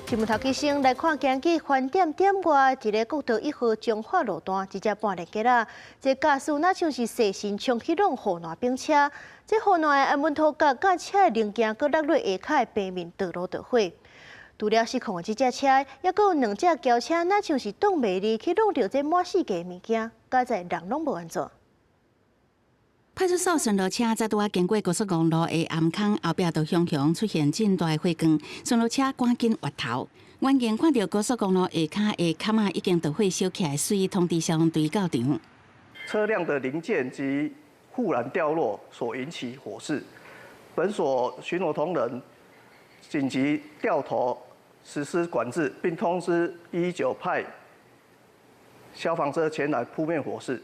新闻头记生来看，今日饭店店外一个国道1号彰化路段，一只半日吉啦，这驾驶若像是细心冲启动护栏并车，这护栏的安门头角甲车的零件，搁落落下骹的平面道路着火。除了失控的这只车，还阁有2只轿车，若像是挡袂离去弄着这满世界物件，加在人拢无安全。 派出所巡逻车再拄啊经过高速公路的暗坑后壁，就熊熊出现真大的火光，巡逻车赶紧滑头。远景看到高速公路下骹的坎仔已经着火烧起来，随通知消防队到场。车辆的零件及忽然掉落所引起火势，本所巡逻同仁紧急掉头实施管制，并通知119派消防车前来扑灭火势。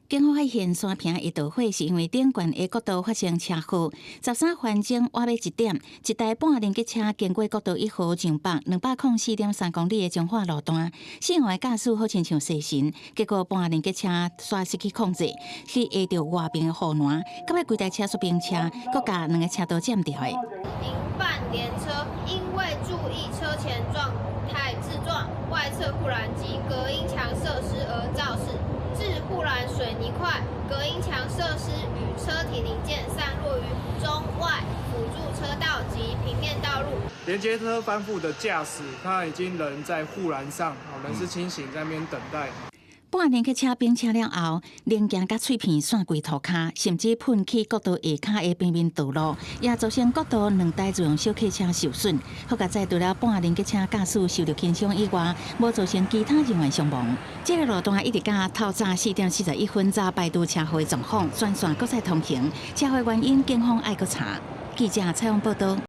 警方发现山坪一道火是因为顶悬的国道发生车祸。13分钟晚尾1点，一台半连接车经过国道1号上北204.3公里的彰化路段，幸好驾驶好亲像细神，结果半连接车煞失去控制，去压着外边的护栏，到尾规台车速并车，搁甲2个车道占掉的。迎伴连车因为注意车前状态自撞，外侧护栏及隔音墙设施而肇事。 致护栏水泥块、隔音墙设施与车体零件散落于中外辅助车道及平面道路。连接车翻覆的驾驶，他已经人在护栏上，人是清醒，在那边等待。 半连接车并车了后，零件甲碎片散归涂骹，甚至喷去国道下骹的平面道路，也造成国道2台自用小客车受损。好在在除了半连接车驾驶受到轻伤以外，无造成其他人员伤亡。这个路段一直到透早4点41分才摆渡车祸的状况，全线搁再通行。车祸原因警方爱搁查。记者采访报道。